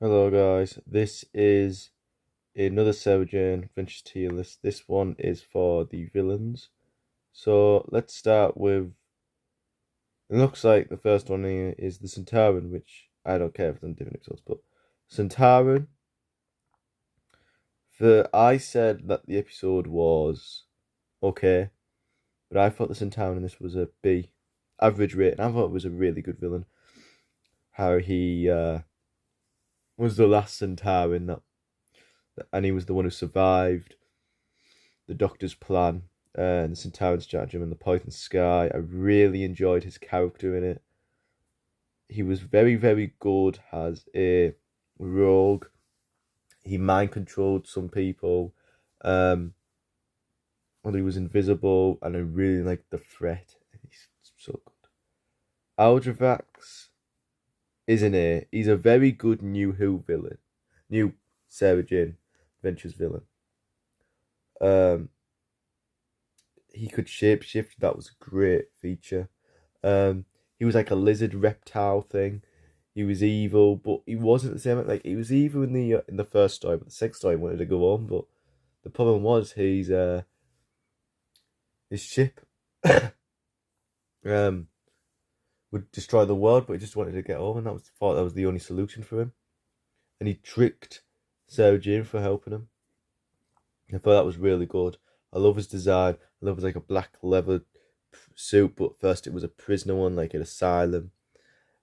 Hello guys, this is another Slavin Adventures tier list. This one is for the villains. So let's start with, it looks like the first one here is the Centauran, which I don't care if it's on different episodes, but Centauran, I said that the episode was okay, but I thought the Centauran in this was a B, average rating. I thought it was a really good villain. How he was the last Centauran and he was the one who survived the Doctor's plan, and the Centauran stratagem and the Poison Sky. I really enjoyed his character in it. He was very, very good as a rogue. He mind controlled some people. And he was invisible, and I really liked the threat. He's so good. Aldravax isn't it? He's a very good New Who villain, new Sarah Jane Adventures villain. He could shapeshift. That was a great feature. He was like a lizard reptile thing. He was evil, but he wasn't the same. Like he was evil in the first story, but the second story wanted to go on. But the problem was his ship would destroy the world, but he just wanted to get home, and thought that was the only solution for him. And he tricked Sarah Jane for helping him. I thought that was really good. I love his design. I love his like a black leather suit, but first it was a prisoner one, like an asylum.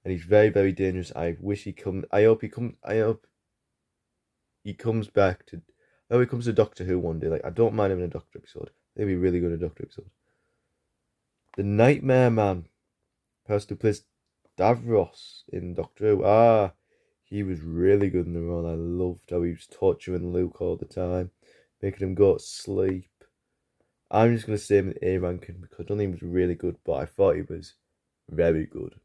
And he's very, very dangerous. I wish he come. I hope he comes. I hope he comes back to. I hope he comes to Doctor Who one day. Like I don't mind him in a Doctor episode. They'd be really good in a Doctor episode. The Nightmare Man, person who plays Davros in Doctor Who. He was really good in the role. I loved how he was torturing Luke all the time, making him go to sleep. I'm just going to say him in A ranking because I don't think he was really good, but I thought he was very good.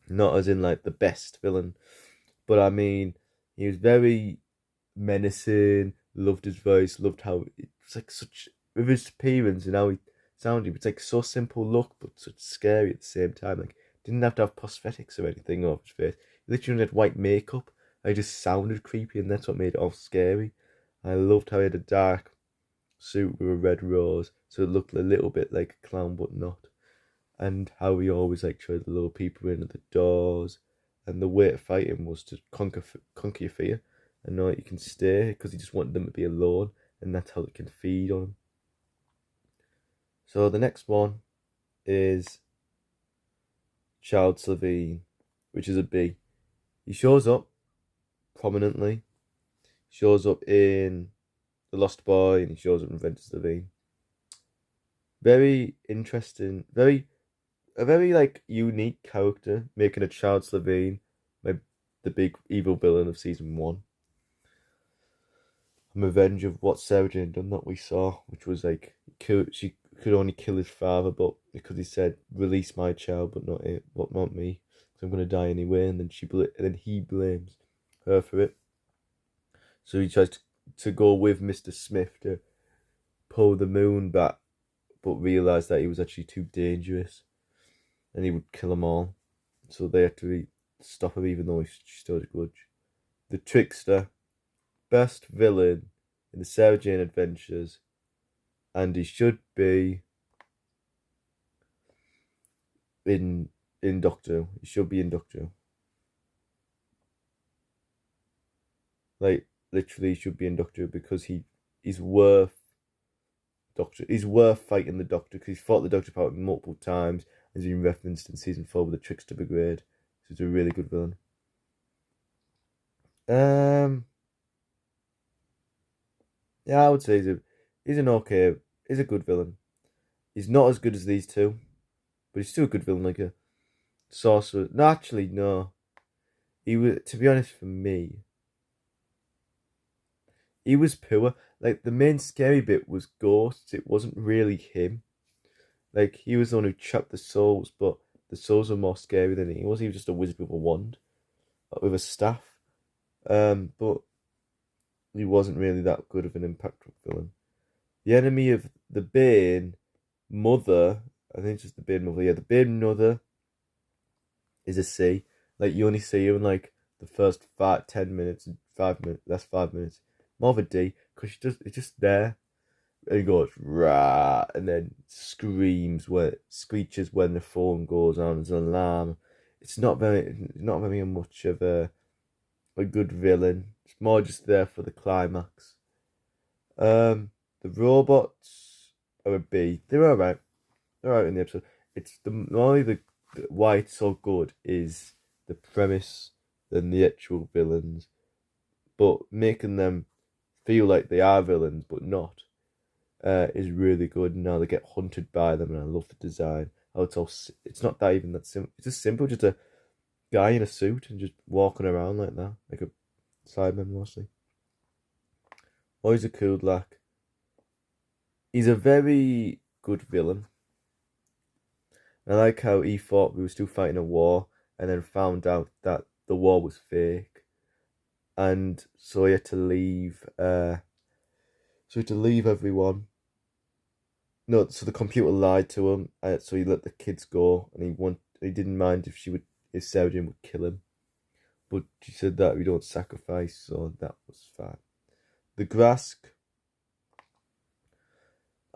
Not as in like the best villain, but I mean, he was very menacing, loved his voice, loved how it was like such, with his appearance and how he sounded, it's like so simple look, but such scary at the same time. Like, didn't have to have prosthetics or anything over his face. He literally had white makeup. He just sounded creepy, and that's what made it all scary. I loved how he had a dark suit with a red rose, so it looked a little bit like a clown, but not. And how he always like tried to lure people in at the doors, and the way to fight him was to conquer your fear and know that you can stay, because he just wanted them to be alone, and that's how they can feed on him. So the next one is Child Slavin, which is a B. He shows up prominently. Shows up in The Lost Boy, and he shows up in Adventures of Slavin. Very interesting, a very like unique character, making a Child Slavin the big evil villain of season 1. A revenge of what Sarah Jane done that we saw, which was like she could only kill his father, but because he said release my child, but not me, so I'm gonna die anyway, and then he blames her for it. So he tries to go with Mr. Smith to pull the moon back, but realised that he was actually too dangerous, and he would kill them all. So they had to stop him, even though she still had a grudge. The Trickster, best villain in the Sarah Jane Adventures, and he should be in Doctor Who. He should be in Doctor Who. Like literally, he should be in Doctor Who because he's worth Doctor. He's worth fighting the Doctor because he's fought the Doctor power multiple times. He's been referenced in season 4 with the Trickster Brigade. So he's a really good villain. Yeah, I would say he's a good villain. He's not as good as these two, but he's still a good villain, like a sorcerer. No, actually, no. He was, to be honest, for me, he was poor. Like the main scary bit was ghosts. It wasn't really him. Like he was the one who trapped the souls, but the souls were more scary than he was. He was just a wizard with a wand, with a staff. But he wasn't really that good of an impactful villain. The enemy of the Bane Mother, I think it's just the Bane Mother. Yeah, the Bane Mother is a C. Like you only see her in like the first 5, 10 minutes, 5 minutes. That's 5 minutes. More of a D because it's just there. And he goes rah, and then screeches when the phone goes on as an alarm. It's not very much of a good villain. It's more just there for the climax. The robots are a B. They're alright. They're alright in the episode. It's the why it's so good is the premise than the actual villains, but making them feel like they are villains but not is really good. Now they get hunted by them, and I love the design. How it's not that even that simple. It's just simple, just a guy in a suit and just walking around like that, like a Cyberman mostly. Always a cool like. He's a very good villain. I like how he thought we were still fighting a war, and then found out that the war was fake, and so he had to leave. Everyone. No, so the computer lied to him, so he let the kids go, and he didn't mind if Sarah Jane would kill him, but she said that we don't sacrifice, so that was fine. The Grask,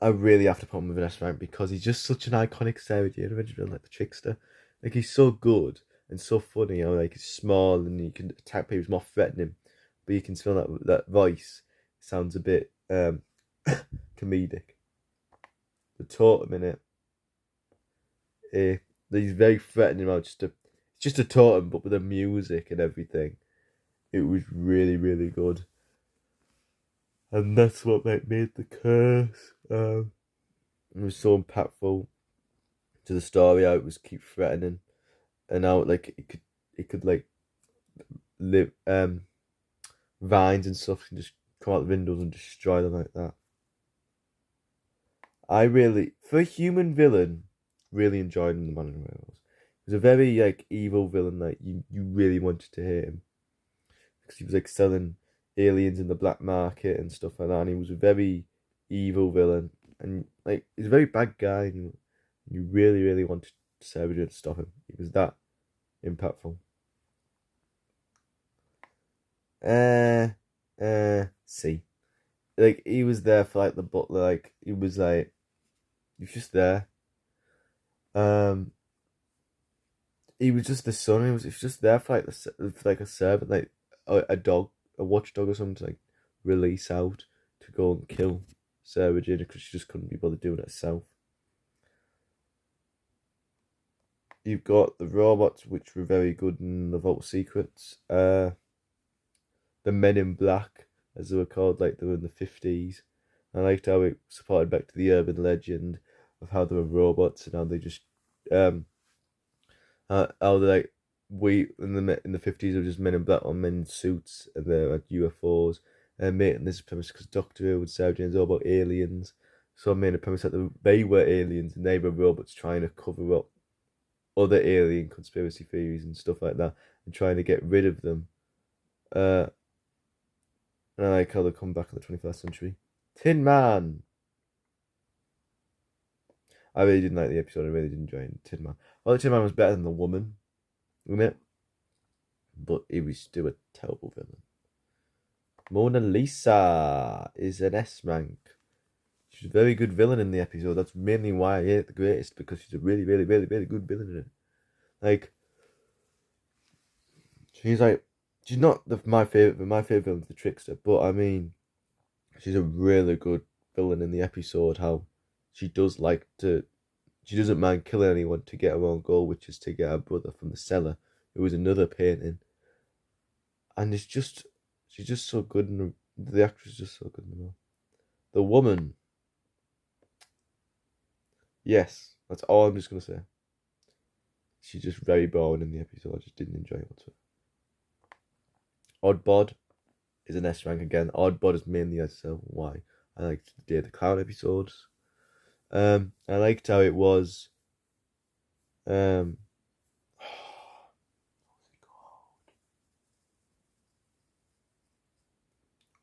I really have to put him with an S rank because he's just such an iconic Sarah Jane Adventure, like the Trickster. Like he's so good and so funny. You know, like he's small and he can attack people. He's more threatening, but you can feel that voice sounds a bit comedic. The totem in it, he's very threatening. Just a totem, but with the music and everything, it was really really good. And that's what made the curse. It was so impactful to the story. How it was keep threatening, and how like it could like live vines and stuff can just come out the windows and destroy them like that. I really, for a human villain, really enjoyed him in the Man in the Railroad. He was a very like evil villain. Like you really wanted to hate him because he was like selling aliens in the black market and stuff like that, and he was a very evil villain, and like he's a very bad guy, and you really really wanted Sarah Jane to stop him. He was that impactful. C. Like he was there for like the butler, like he was just there. He was just the son. He was just there for like a servant, like a dog, a watchdog or something to like release out to go and kill Sarah Jane because she just couldn't be bothered doing it herself. You've got the robots, which were very good in the Vault of Secrets. The Men in Black, as they were called, like they were in the 50s. I liked how it supported back to the urban legend of how they were robots and how they just how they like we in the 50s were just men in black or men in suits and they had UFOs and making this premise because Doctor Who and Sarah Jane's all about aliens, so I made a premise that they were aliens and they were robots trying to cover up other alien conspiracy theories and stuff like that and trying to get rid of them. And I like how they come back in the 21st century. Tin Man. I really didn't like the episode. I really did enjoy Tin Man. Well, Tin Man was better than the woman, wasn't it? But he was still a terrible villain. Mona Lisa is an S rank. She's a very good villain in the episode. That's mainly why I hate it the greatest, because she's a really, really, really, really good villain in it. Like, she's not my favorite, but my favorite villain's the Trickster. But I mean, she's a really good villain in the episode. How she doesn't mind killing anyone to get her own goal, which is to get her brother from the cellar, who was another painting. And she's just so good, and the actress is just so good in the role. The woman, yes, that's all I'm just gonna say. She's just very boring in the episode. I just didn't enjoy it whatsoever. Oddbod is an S rank again. Oddbod is mainly as why I liked the Day of the Clown episodes. I liked how it was.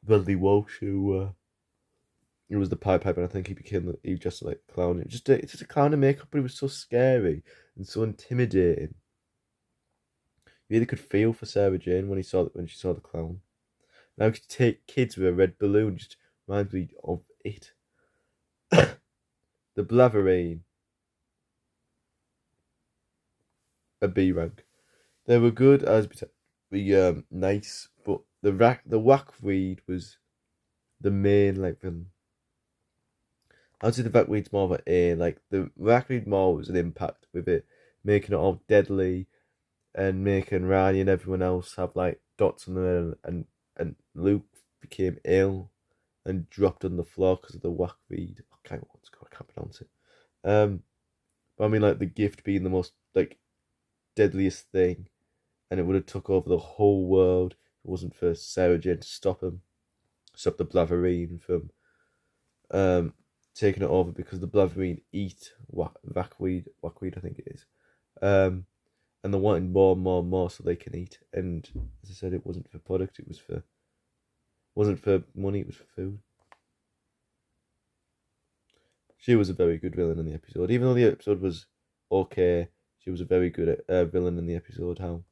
Dudley Walsh, who it was the Pied Piper, and I think he just like clown. It's just a clown in makeup, but it was so scary and so intimidating. really could feel for Sarah Jane when she saw the clown. Now to take kids with a red balloon just reminds me of it. The Blatherine, a B rank. They were good as nice, but the Wackweed was the main villain. I'd say the Wackweed's more of an A. Like the Wackweed more was an impact with it, making it all deadly and making Rani and everyone else have dots on them, and Luke became ill and dropped on the floor because of the Wackweed. I can't pronounce it. But I mean the gift being the most deadliest thing, and it would have took over the whole world if it wasn't for Sarah Jane to stop the Blatherine from taking it over, because the Blatherine eat Wackweed, I think it is. And they're wanting more and more and more so they can eat. And as I said, it wasn't for product, wasn't for money, it was for food. She was a very good villain in the episode. Even though the episode was okay, she was a very good villain in the episode. How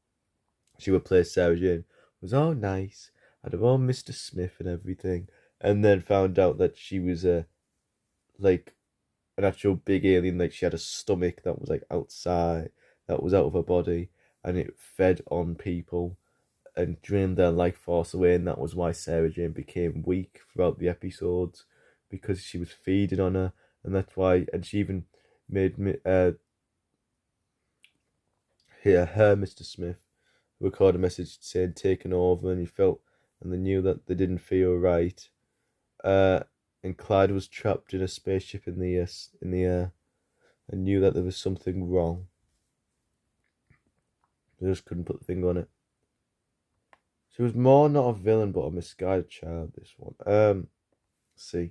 she would play Sarah Jane was all nice, had her own Mr. Smith and everything, and then found out that she was an actual big alien. She had a stomach that was outside, that was out of her body, and it fed on people and drained their life force away, and that was why Sarah Jane became weak throughout the episodes, because she was feeding on her, and that's why. And she even made her Mr. Smith record a message saying taken over, and they knew that they didn't feel right. And Clyde was trapped in a spaceship in the air, and knew that there was something wrong. They just couldn't put the finger on it. She was more not a villain but a misguided child, this one. See.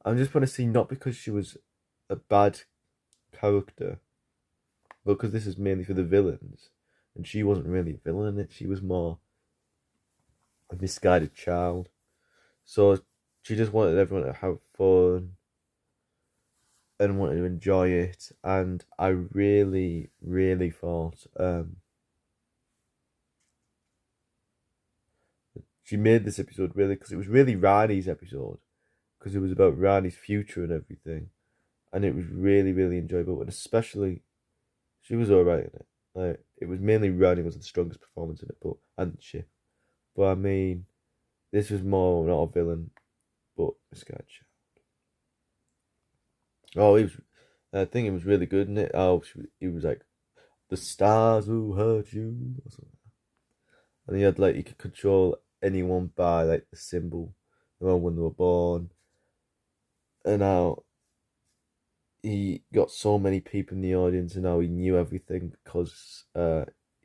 I'm just want to see, not because she was a bad character, but because this is mainly for the villains. And she wasn't really a villain in it. She was more a misguided child. So she just wanted everyone to have fun and wanted to enjoy it. And I really, really thought she made this episode really, because it was really Rani's episode, because it was about Rani's future and everything, and it was really, really enjoyable. And especially, she was alright in it. It was mainly Rani was the strongest performance in it, and she. But I mean, this was more not a villain, but a scared child. Oh, I think it was really good in it. Oh, he was the stars who hurt you, or something. And he had he could control anyone by the symbol, when they were born, and how he got so many people in the audience, and how he knew everything because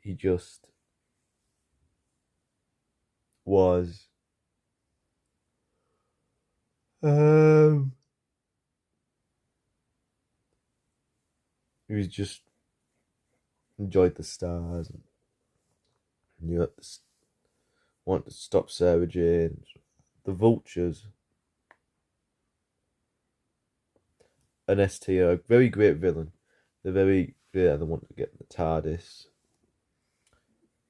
he just was he was just enjoyed the stars and knew that wanted to stop Sarah Jane. The Vultures, an S tier, a very great villain. They're very great. They wanted to get the TARDIS,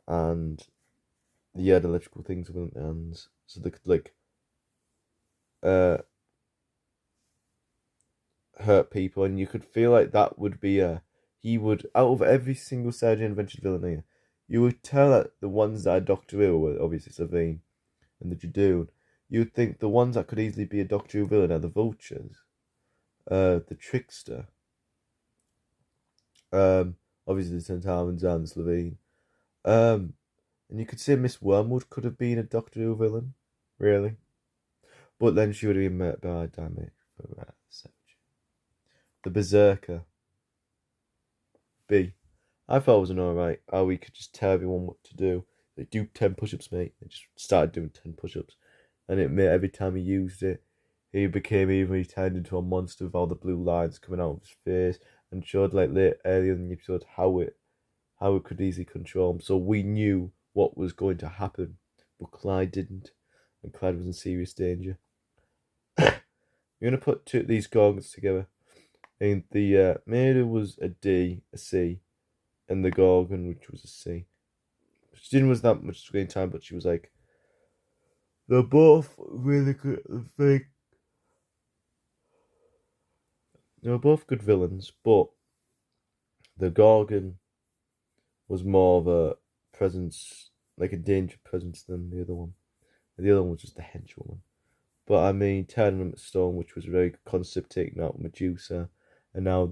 and the electrical things with their hands, so they could hurt people, and you could feel that would be he would, out of every single Sarah Jane Adventure villain here, you would tell that the ones that are Doctor Who were obviously Slavin and the Judoon. You would think the ones that could easily be a Doctor Who villain are the Vultures, the Trickster, obviously the Centaurans and Slavin, and you could say Miss Wormwood could have been a Doctor Who villain, really, but then she would have been met by Damage for the Berserker. B. I thought it was an alright. How we could just tell everyone what to do. They do 10 push-ups, mate. They just started doing 10 push-ups. And it made, every time he used it, he turned into a monster with all the blue lines coming out of his face, and showed earlier in the episode how it could easily control him. So we knew what was going to happen, but Clyde didn't, and Clyde was in serious danger. You're gonna put these Gorgons together, and the Maida was a D, a C, and the Gorgon, which was a C. She didn't was that much screen time, but she was like, they're both really good. They were both good villains, but the Gorgon was more of a presence, like a danger presence than the other one. The other one was just a henchwoman. But I mean, turning them to stone, which was a very good concept, taking out Medusa, and now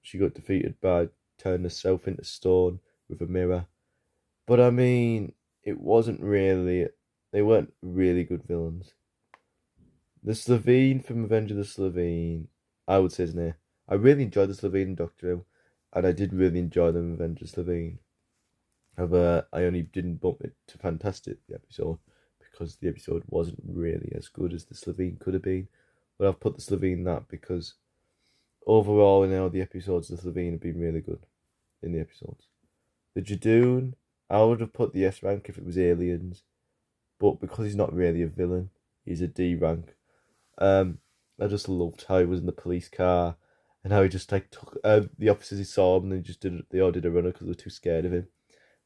she got defeated by turning herself into stone with a mirror. But I mean, it wasn't really. They weren't really good villains. The Slavin from Revenge of the Slavin, I would say his name. I really enjoyed the Slavin in Doctor Who, and I did really enjoy them in Revenge of the Slavin. However, I only didn't bump it to Fantastic, the episode, because the episode wasn't really as good as the Slavin could have been. But I've put the Slavin in that because overall in all the episodes, the Slavin have been really good in the episodes. The Jadoon, I would have put the S rank if it was aliens, but because he's not really a villain, he's a D rank. I just loved how he was in the police car and how he just like took the officers he saw him and they all did a runner because they were too scared of him.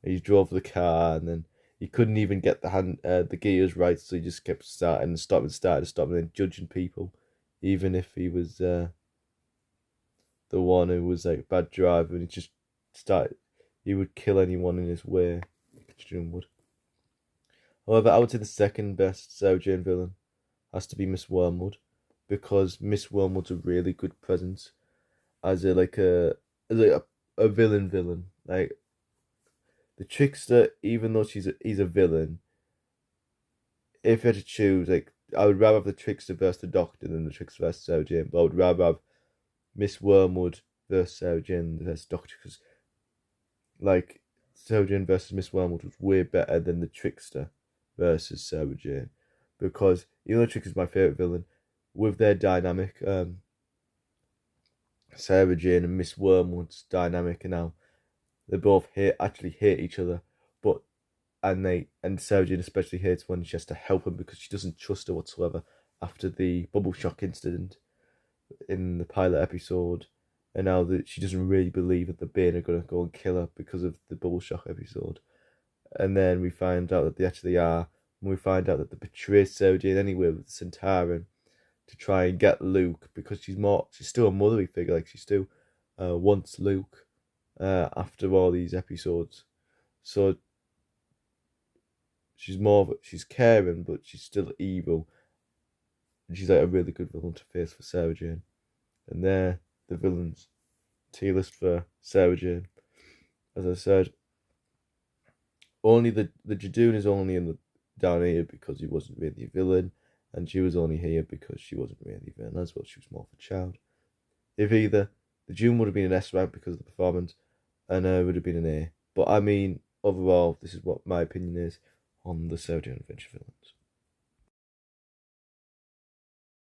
And he drove the car and then he couldn't even get the gears right, so he just kept starting and stopping, and then judging people, even if he was the one who was like a bad driver, and he would kill anyone in his way. June would. However, I would say the second best Sarah Jane villain has to be Miss Wormwood, because Miss Wormwood's a really good presence as a villain. Like the Trickster, even though he's a villain, if you had to choose, like I would rather have the Trickster versus the Doctor than the Trickster versus Sarah Jane, but I would rather have Miss Wormwood versus Sarah Jane versus Doctor, because like Sarah Jane versus Miss Wormwood was way better than the Trickster versus Sarah Jane, because even though Trickster's my favourite villain, with their dynamic, Sarah Jane and Miss Wormwood's dynamic, and now they both hate each other, and Sarah Jane especially hates when she has to help him because she doesn't trust her whatsoever after the bubble shock incident in the pilot episode, and now that she doesn't really believe that the Bane are going to go and kill her because of the bubble shock episode. And then we find out that they actually are, and we find out that they betrayed Sarah Jane anyway with Centauran to try and get Luke, because she's still a motherly figure, like she still wants Luke after all these episodes. So she's caring, but she's still evil. And she's like a really good villain to face for Sarah Jane. And they're the villains. Tier list for Sarah Jane. As I said, only the Jadoon is only down here because he wasn't really a villain, and she was only here because she wasn't really a villain as well. She was more of a child. If either, the June would have been an S rank because of the performance, and would have been an A. But I mean, overall, this is what my opinion is on the Sarah Jane Adventure villains.